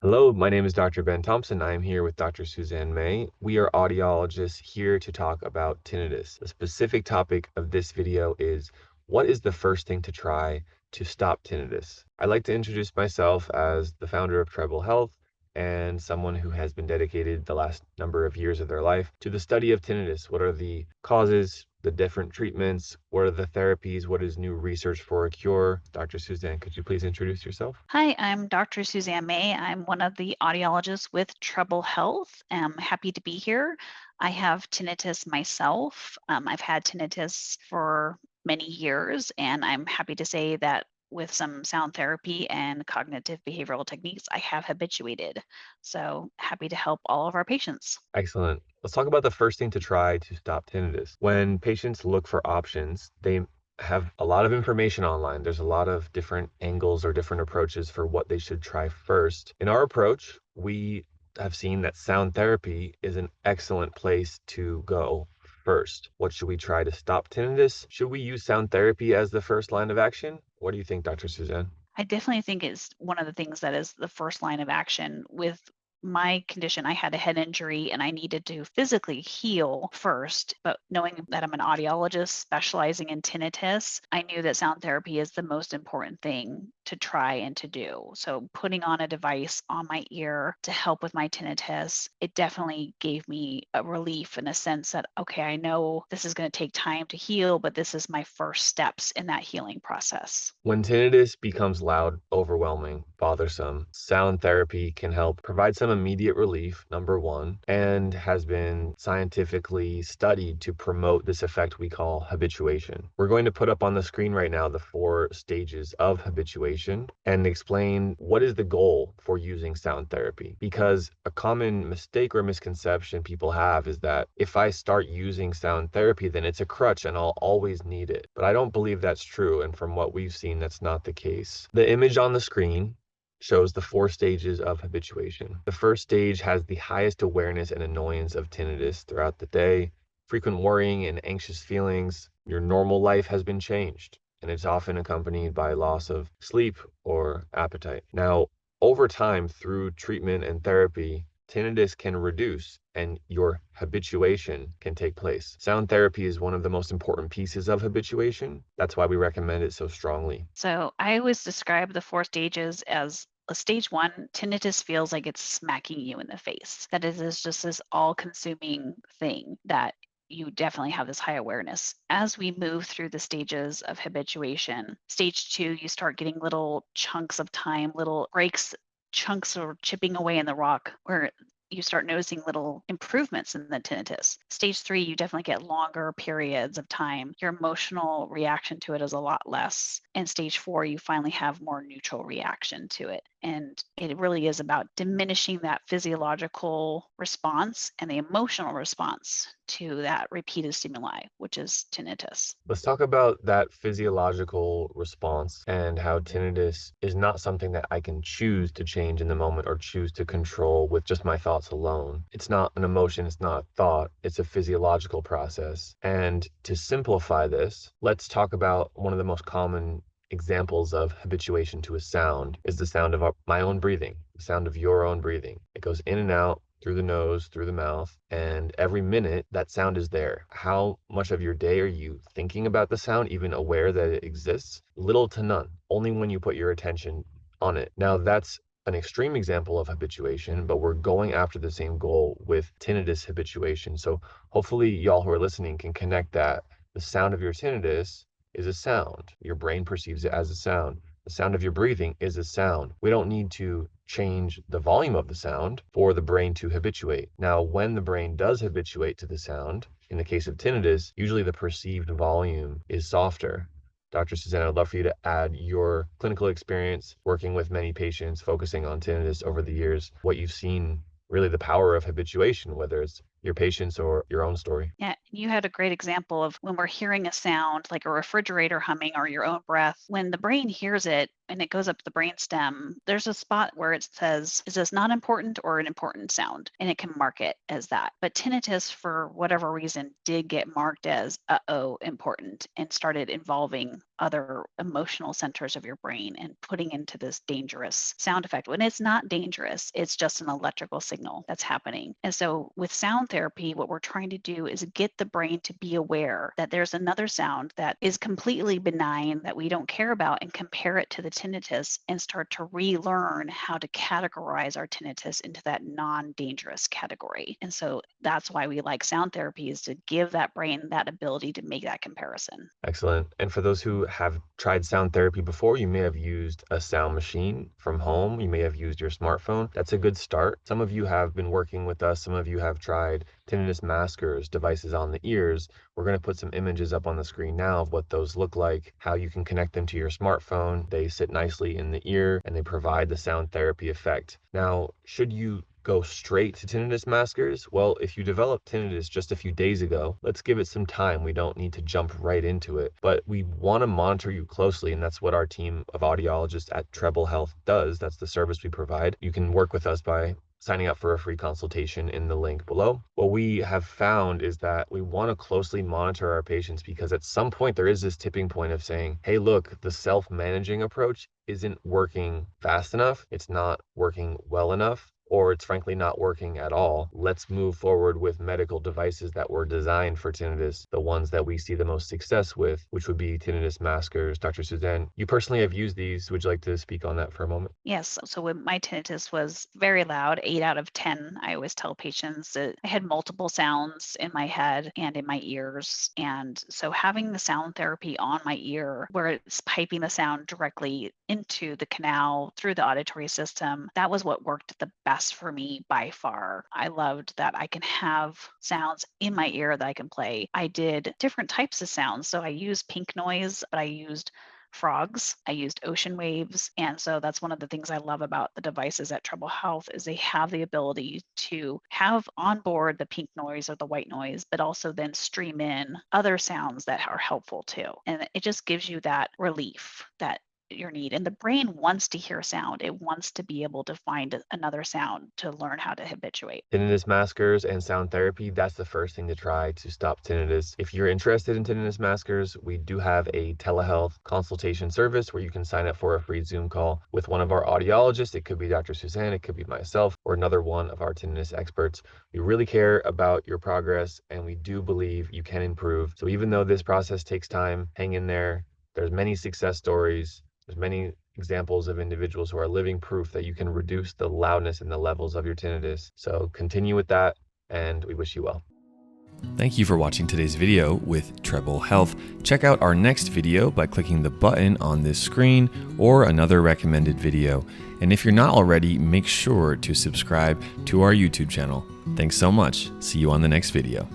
Hello, my name is Dr. Ben Thompson. I am here with Dr. Suzanne May. We are audiologists here to talk about tinnitus. The specific topic of this video is what is the first thing to try to stop tinnitus? I'd like to introduce myself as the founder of Treble Health and someone who has been dedicated the last number of years of their life to the study of tinnitus. What are the causes, the different treatments, what are the therapies, what is new research for a cure? Dr. Suzanne, could you please introduce yourself? Hi, I'm Dr. Suzanne May. I'm one of the audiologists with Treble Health. I'm happy to be here. I have tinnitus myself. I've had tinnitus for many years, and I'm happy to say that with some sound therapy and cognitive behavioral techniques, I have habituated. So happy to help all of our patients. Excellent. Let's talk about the first thing to try to stop tinnitus. When patients look for options, they have a lot of information online. There's a lot of different angles or different approaches for what they should try first. In our approach, we have seen that sound therapy is an excellent place to go first. What should we try to stop tinnitus? Should we use sound therapy as the first line of action? What do you think, Dr. Suzanne? I definitely think it's one of the things that is the first line of action with my condition. I had a head injury and I needed to physically heal first. But knowing that I'm an audiologist specializing in tinnitus, I knew that sound therapy is the most important thing to try and to do. So putting on a device on my ear to help with my tinnitus, it definitely gave me a relief in a sense that, okay, I know this is going to take time to heal, but this is my first steps in that healing process. When tinnitus becomes loud, overwhelming, bothersome, sound therapy can help provide some immediate relief, number one, and has been scientifically studied to promote this effect we call habituation. We're going to put up on the screen right now the 4 stages of habituation and explain what is the goal for using sound therapy. Because a common mistake or misconception people have is that if I start using sound therapy, then it's a crutch and I'll always need it. But I don't believe that's true. And from what we've seen, that's not the case. The image on the screen shows the 4 stages of habituation. The first stage has the highest awareness and annoyance of tinnitus throughout the day, frequent worrying and anxious feelings. Your normal life has been changed, and it's often accompanied by loss of sleep or appetite. Now, over time, through treatment and therapy, tinnitus can reduce and your habituation can take place. Sound therapy is one of the most important pieces of habituation. That's why we recommend it so strongly. So I always describe the 4 stages as a stage one, tinnitus feels like it's smacking you in the face. That it is just this all consuming thing that you definitely have this high awareness. As we move through the stages of habituation, stage two, you start getting little chunks of time, little breaks, chunks are chipping away in the rock where you start noticing little improvements in the tinnitus. Stage three, you definitely get longer periods of time. Your emotional reaction to it is a lot less. And stage four, you finally have more neutral reaction to it. And it really is about diminishing that physiological response and the emotional response to that repeated stimuli, which is tinnitus. Let's talk about that physiological response and how tinnitus is not something that I can choose to change in the moment or choose to control with just my thoughts alone. It's not an emotion, it's not a thought, it's a physiological process. And to simplify this, let's talk about one of the most common examples of habituation to a sound is the sound of my own breathing, the sound of your own breathing. It goes in and out through the nose, through the mouth, and every minute that sound is there. How much of your day are you thinking about the sound, even aware that it exists? Little to none, only when you put your attention on it. Now, that's an extreme example of habituation, but we're going after the same goal with tinnitus habituation. So hopefully y'all who are listening can connect that the sound of your tinnitus is a sound. Your brain perceives it as a sound. The sound of your breathing is a sound. We don't need to change the volume of the sound for the brain to habituate. Now, when the brain does habituate to the sound, in the case of tinnitus, usually the perceived volume is softer. Dr. Suzanne, I'd love for you to add your clinical experience working with many patients, focusing on tinnitus over the years, what you've seen, really the power of habituation, whether it's your patient's or your own story. Yeah, you had a great example of when we're hearing a sound like a refrigerator humming or your own breath. When the brain hears it and it goes up the brainstem, there's a spot where it says, is this not important or an important sound? And it can mark it as that. But tinnitus, for whatever reason, did get marked as, important, and started involving other emotional centers of your brain and putting into this dangerous sound effect. When it's not dangerous, it's just an electrical signal that's happening. And so with sound therapy, what we're trying to do is get the brain to be aware that there's another sound that is completely benign that we don't care about, and compare it to the tinnitus and start to relearn how to categorize our tinnitus into that non-dangerous category. And so that's why we like sound therapy, is to give that brain that ability to make that comparison. Excellent. And for those who have tried sound therapy before, you may have used a sound machine from home. You may have used your smartphone. That's a good start. Some of you have been working with us. Some of you have tried tinnitus maskers, devices on the ears. We're going to put some images up on the screen now of what those look like, how you can connect them to your smartphone. They sit nicely in the ear and they provide the sound therapy effect. Now, should you go straight to tinnitus maskers? Well, if you developed tinnitus just a few days ago, let's give it some time. We don't need to jump right into it, but we want to monitor you closely, and that's what our team of audiologists at Treble Health does. That's the service we provide. You can work with us by signing up for a free consultation in the link below. What we have found is that we want to closely monitor our patients, because at some point there is this tipping point of saying, hey, look, the self-managing approach isn't working fast enough. It's not working well enough, or it's frankly not working at all. Let's move forward with medical devices that were designed for tinnitus, the ones that we see the most success with, which would be tinnitus maskers. Dr. Suzanne, you personally have used these. Would you like to speak on that for a moment? Yes. So when my tinnitus was very loud, 8 out of 10, I always tell patients that I had multiple sounds in my head and in my ears. And so having the sound therapy on my ear, where it's piping the sound directly into the canal through the auditory system, that was what worked the best for me by far. I loved that I can have sounds in my ear that I can play. I did different types of sounds. So I used pink noise, but I used frogs, I used ocean waves. And so that's one of the things I love about the devices at Treble Health, is they have the ability to have on board the pink noise or the white noise, but also then stream in other sounds that are helpful too. And it just gives you that relief that your need. And the brain wants to hear sound. It wants to be able to find another sound to learn how to habituate. Tinnitus maskers and sound therapy, that's the first thing to try to stop tinnitus. If you're interested in tinnitus maskers, we do have a telehealth consultation service where you can sign up for a free Zoom call with one of our audiologists. It could be Dr. Suzanne, it could be myself, or another one of our tinnitus experts. We really care about your progress, and we do believe you can improve. So even though this process takes time, hang in there. There's many success stories. There's many examples of individuals who are living proof that you can reduce the loudness and the levels of your tinnitus. So continue with that, and we wish you well. Thank you for watching today's video with Treble Health. Check out our next video by clicking the button on this screen or another recommended video. And if you're not already, make sure to subscribe to our YouTube channel. Thanks so much. See you on the next video.